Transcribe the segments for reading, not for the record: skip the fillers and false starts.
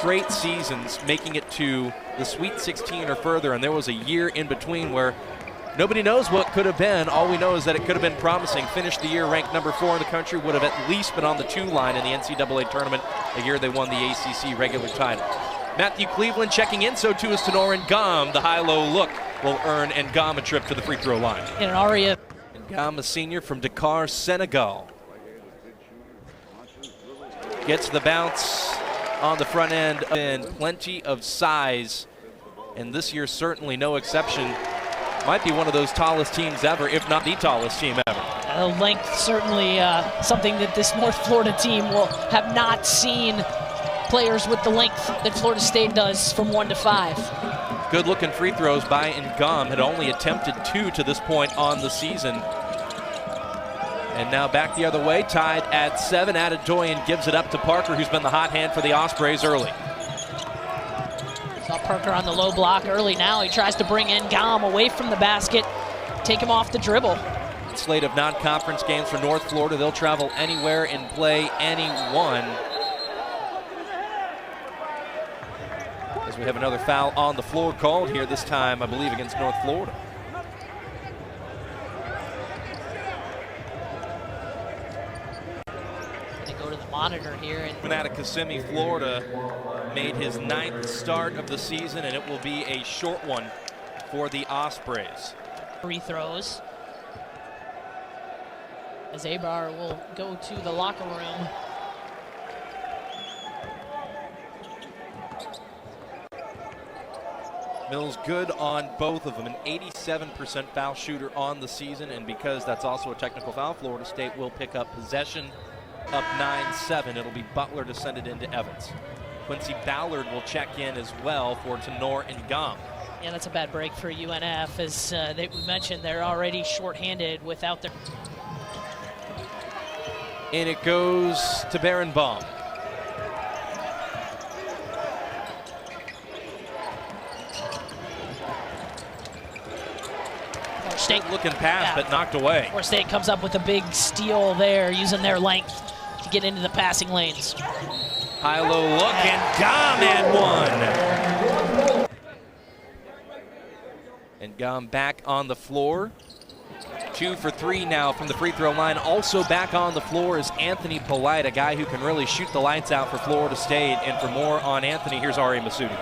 straight seasons making it to the Sweet 16 or further, and there was a year in between where nobody knows what could have been. All we know is that it could have been promising. Finished the year ranked number 4 in the country, would have at least been on the 2 line in the NCAA tournament a year they won the ACC regular title. Matthew Cleveland checking in, so too is Tanor Ngom. The high-low look will earn Ngom a trip to the free throw line. And Aria. Ngom, a senior from Dakar, Senegal. Gets the bounce on the front end, and plenty of size, and this year certainly no exception. Might be one of those tallest teams ever, if not the tallest team ever. Length certainly something that this North Florida team will have not seen players with the length that Florida State does from 1 to 5. Good looking free throws by Ngom. Had only attempted 2 to this point on the season. And now back the other way, tied at 7. Adedoyan gives it up to Parker, who's been the hot hand for the Ospreys early. Saw Parker on the low block early. Now he tries to bring Ngom away from the basket, take him off the dribble. Slate of non-conference games for North Florida. They'll travel anywhere and play anyone. As we have another foul on the floor called here, this time I believe against North Florida. They go to the monitor here. And Out of Kissimmee, Florida, made his 9th start of the season, and it will be a short one for the Ospreys. Free throws. As Abar will go to the locker room. Mills good on both of them, an 87% foul shooter on the season, and because that's also a technical foul, Florida State will pick up possession up 9-7. It'll be Butler to send it into Evans. Quincy Ballard will check in as well for Tanor Ngom. Yeah, that's a bad break for UNF, as we mentioned they're already shorthanded without their... And it goes to Barenbaum. State looking past, but knocked away. Florida State comes up with a big steal there, using their length to get into the passing lanes. High-low look, and Ngom and one. And Ngom back on the floor. 2 for 3 now from the free throw line. Also back on the floor is Anthony Polite, a guy who can really shoot the lights out for Florida State. And for more on Anthony, here's Ari Masudi.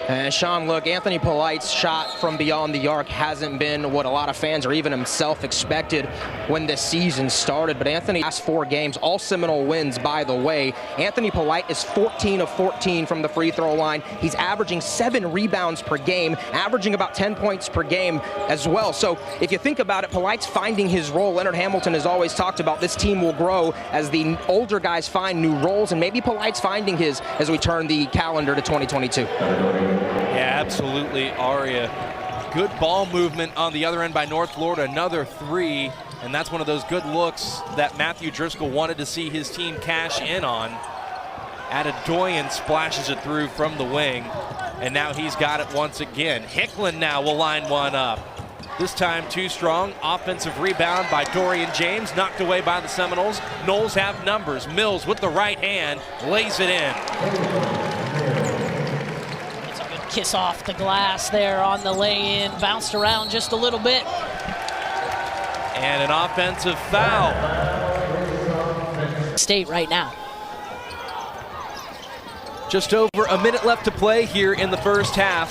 And Sean, look, Anthony Polite's shot from beyond the arc hasn't been what a lot of fans or even himself expected when this season started. But Anthony, last 4 games, all Seminole wins, by the way. Anthony Polite is 14 of 14 from the free throw line. He's averaging 7 rebounds per game, averaging about 10 points per game as well. So if you think about it, Polite's finding his role. Leonard Hamilton has always talked about this team will grow as the older guys find new roles, and maybe Polite's finding his as we turn the calendar to 2022. Yeah, absolutely, Aria. Good ball movement on the other end by North Florida. Another 3, and that's one of those good looks that Matthew Driscoll wanted to see his team cash in on. Adedoyan splashes it through from the wing, and now he's got it once again. Hicklin now will line one up. This time too strong. Offensive rebound by Dorian James, knocked away by the Seminoles. Noles have numbers. Mills with the right hand lays it in. Kiss off the glass there on the lay-in, bounced around just a little bit. And an offensive foul. State right now. Just over a minute left to play here in the first half.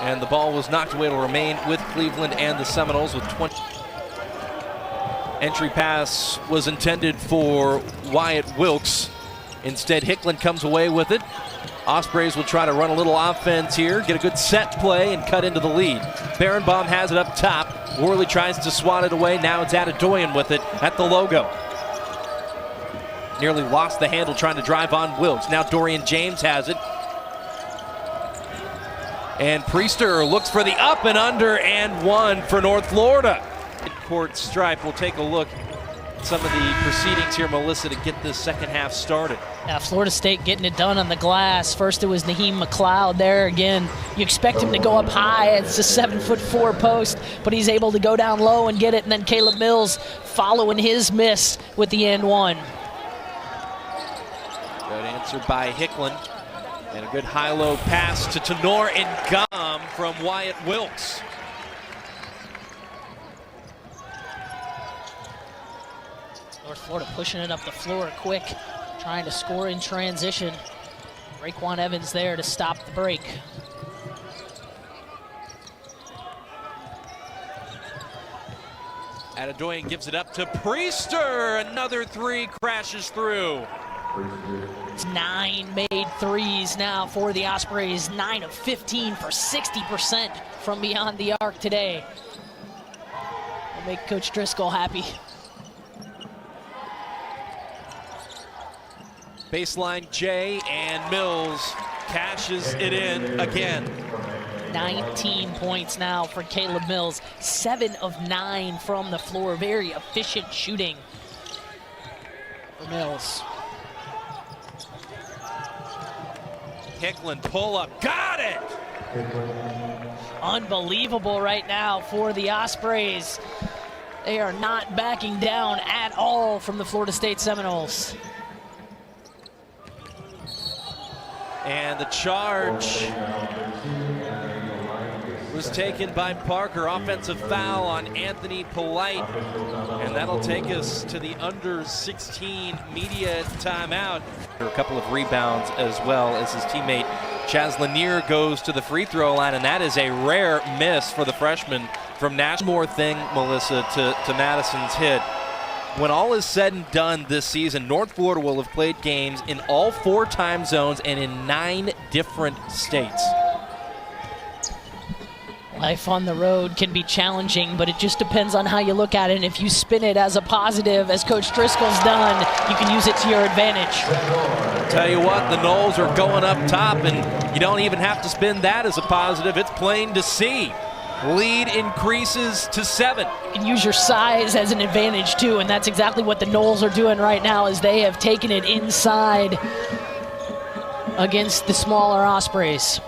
And the ball was knocked away. It'll remain with Cleveland and the Seminoles with 20. Entry pass was intended for Wyatt Wilkes. Instead, Hicklin comes away with it. Ospreys will try to run a little offense here, get a good set play, and cut into the lead. Barenbaum has it up top. Worley tries to swat it away. Now it's Adedoyan with it at the logo. Nearly lost the handle trying to drive on Wilkes. Now Dorian James has it. And Priester looks for the up and under, and one for North Florida. Court stripe. We'll take a look at some of the proceedings here, Melissa, to get this second half started. Yeah, Florida State getting it done on the glass. First it was Naheem McLeod there again. You expect him to go up high. It's a 7'4" post, but he's able to go down low and get it. And then Caleb Mills following his miss with the and one. Good Answered by Hicklin. And a good high-low pass to Tanor and Ngom from Wyatt Wilkes. North Florida pushing it up the floor quick, trying to score in transition. Raekwon Evans there to stop the break. Adedoyan gives it up to Priester. Another three crashes through. It's 9 made threes now for the Ospreys. 9 of 15 for 60% from beyond the arc today. Will make Coach Driscoll happy. Baseline J, and Mills cashes it in again. 19 points now for Caleb Mills. 7 of 9 from the floor. Very efficient shooting for Mills. Hicklin pull up, got it! Unbelievable right now for the Ospreys. They are not backing down at all from the Florida State Seminoles. And the charge was taken by Parker. Offensive foul on Anthony Polite. And that'll take us to the under 16 media timeout. A couple of rebounds as well as his teammate Chaz Lanier goes to the free throw line, and that is a rare miss for the freshman from Nash. More thing, Melissa, to Madison's hit. When all is said and done this season, North Florida will have played games in all 4 time zones and in 9 different states. Life on the road can be challenging, but it just depends on how you look at it. And if you spin it as a positive, as Coach Driscoll's done, you can use it to your advantage. Tell you what, the Noles are going up top, and you don't even have to spin that as a positive. It's plain to see. Lead increases to 7. You can use your size as an advantage too, and that's exactly what the Noles are doing right now, as they have taken it inside against the smaller Ospreys.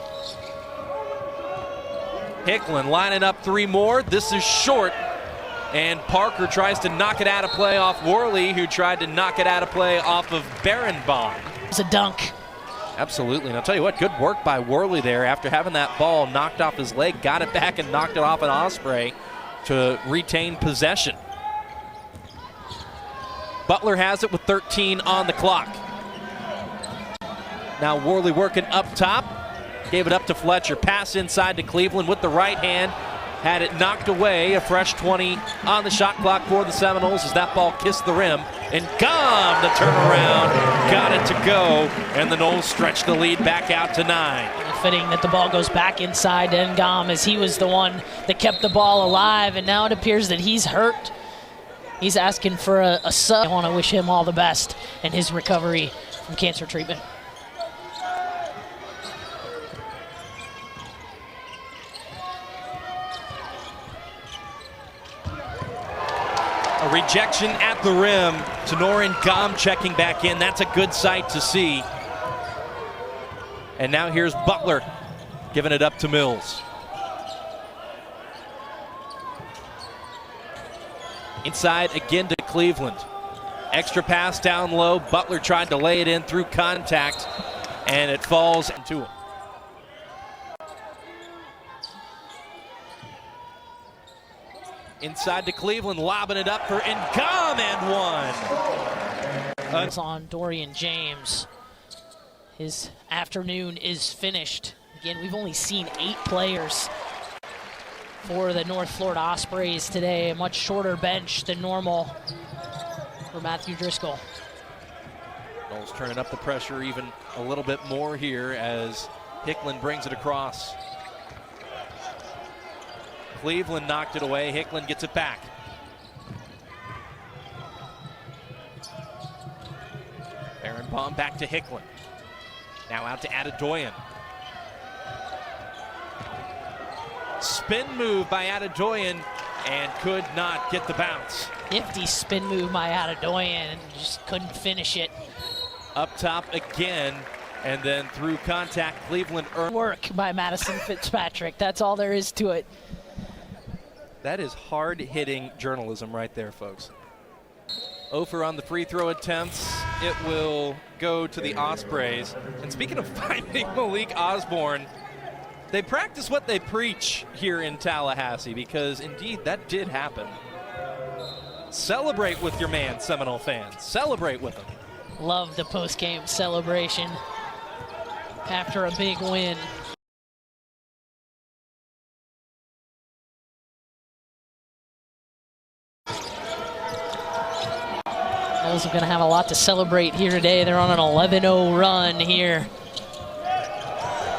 Hicklin lining up 3 more. This is short, and Parker tries to knock it out of play off Worley, who tried to knock it out of play off of Barenbaum. It's a dunk. Absolutely, and I'll tell you what, good work by Worley there after having that ball knocked off his leg, got it back and knocked it off an Osprey to retain possession. Butler has it with 13 on the clock. Now Worley working up top, gave it up to Fletcher, pass inside to Cleveland with the right hand, had it knocked away, a fresh 20 on the shot clock for the Seminoles as that ball kissed the rim. And Ngom, the turnaround, got it to go, and the Noles stretch the lead back out to 9. Fitting that the ball goes back inside to Ngom, as he was the one that kept the ball alive, and now it appears that he's hurt. He's asking for a sub. I want to wish him all the best in his recovery from cancer treatment. A rejection at the rim. Tanor and Ngom checking back in. That's a good sight to see. And now here's Butler giving it up to Mills. Inside again to Cleveland. Extra pass down low. Butler tried to lay it in through contact, and it falls to him. Inside to Cleveland, lobbing it up for Ngom, and one. It's on Dorian James. His afternoon is finished. Again, we've only seen 8 players for the North Florida Ospreys today. A much shorter bench than normal for Matthew Driscoll. Noles turning up the pressure even a little bit more here as Hicklin brings it across. Cleveland knocked it away. Hicklin gets it back. Barenbaum back to Hicklin. Now out to Adedoyan. Spin move by Adedoyan and could not get the bounce. Nifty spin move by Adedoyan, just couldn't finish it. Up top again, and then through contact, Cleveland earned. Work by Madison Fitzpatrick. That's all there is to it. That is hard-hitting journalism right there, folks. Ofer on the free throw attempts. it will go to the Ospreys. And speaking of finding Malik Osborne, they practice what they preach here in Tallahassee, because indeed that did happen. Celebrate with your man, Seminole fans. Celebrate with him. Love the post-game celebration after a big win. Noles are going to have a lot to celebrate here today. They're on an 11-0 run here.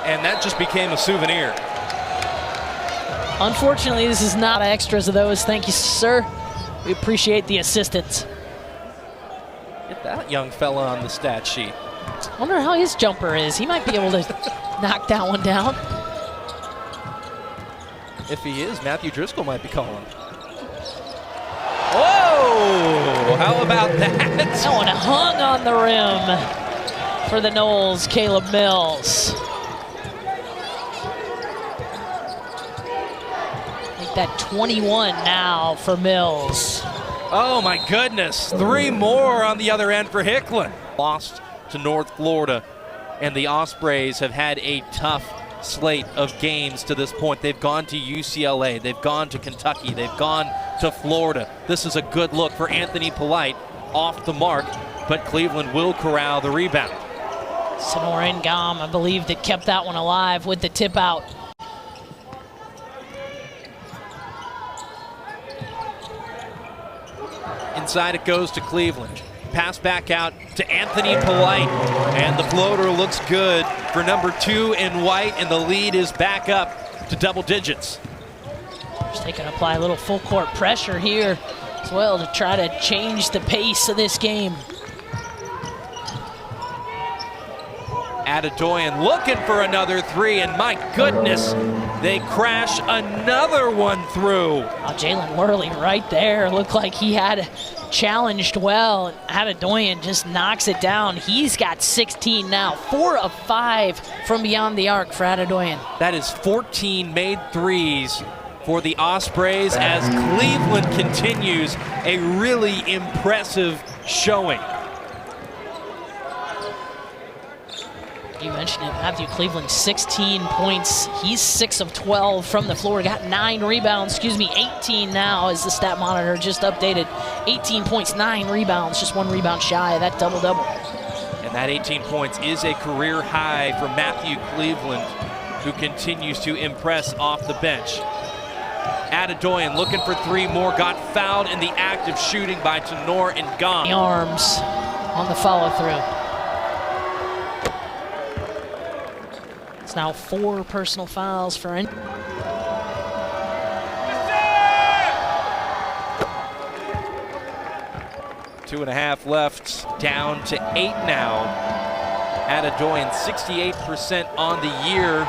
And that just became a souvenir. Unfortunately, this is not extras of those. Thank you, sir. We appreciate the assistance. Get that young fella on the stat sheet. I wonder how his jumper is. He might be able to knock that one down. If he is, Matthew Driscoll might be calling. Whoa! How about that? That one hung on the rim for the Noles, Caleb Mills. Make that 21 now for Mills. Oh my goodness, 3 more on the other end for Hicklen. Lost to North Florida, and the Ospreys have had a tough slate of games to this point. They've gone to UCLA, they've gone to Kentucky, they've gone to Florida. This is a good look for Anthony Polite, off the mark, but Cleveland will corral the rebound. Tanor and Ngom, I believe, that kept that one alive with the tip out. Inside it goes to Cleveland. Pass back out to Anthony Polite, and the floater looks good for number 2 in white, and the lead is back up to double digits. Just they can apply a little full court pressure here as well to try to change the pace of this game. Adedoyan looking for another 3, and my goodness, they crash another one through. Oh, Jalen Worley right there. Looked like he had challenged well, and Adedoyan just knocks it down. He's got 16 now, 4 of 5 from beyond the arc for Adedoyan. That is 14 made threes for the Ospreys as Cleveland continues a really impressive showing. You mentioned it, Matthew Cleveland, 16 points. He's 6 of 12 from the floor. Got 9 rebounds, 18 now as the stat monitor just updated. 18 points, 9 rebounds, just 1 rebound shy of that double-double. And that 18 points is a career high for Matthew Cleveland, who continues to impress off the bench. Adedoyan looking for 3 more, got fouled in the act of shooting by Tanor and Ngom. The arms on the follow-through. It's now 4 personal fouls for 2.5 left, down to 8 now. Adedoyan 68% on the year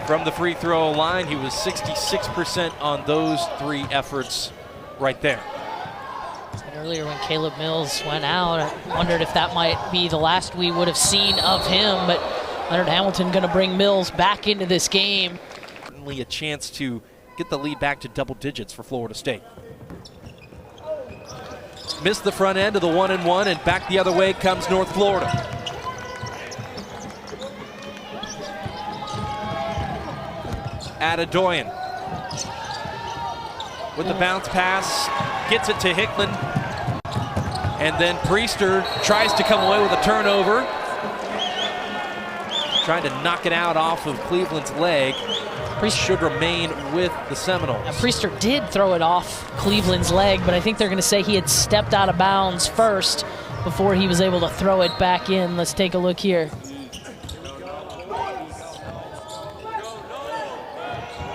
from the free throw line. He was 66% on those 3 efforts right there. Earlier when Caleb Mills went out, I wondered if that might be the last we would have seen of him, but Leonard Hamilton going to bring Mills back into this game. Certainly a chance to get the lead back to double digits for Florida State. Missed the front end of the 1-and-1, and back the other way comes North Florida. Adedoyan with the bounce pass, gets it to Hicklen, and then Priester tries to come away with a turnover. Trying to knock it out off of Cleveland's leg. Priester should remain with the Seminoles. Now, Priester did throw it off Cleveland's leg, but I think they're going to say he had stepped out of bounds first before he was able to throw it back in. Let's take a look here.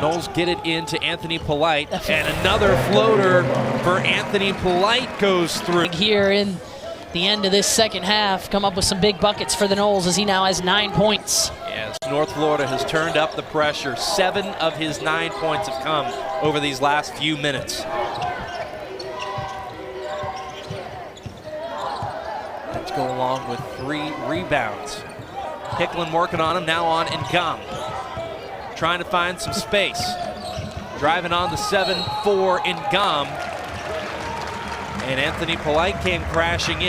Noles get it into Anthony Polite, and another floater for Anthony Polite goes through. Here in the end of this second half, come up with some big buckets for the Noles as he now has 9 points. Yes, North Florida has turned up the pressure. 7 of his 9 points have come over these last few minutes. Let's go along with 3 rebounds. Hicklen working on him, now on Ngom. Trying to find some space. Driving on the 7-4 Ngom. And Anthony Polite came crashing in.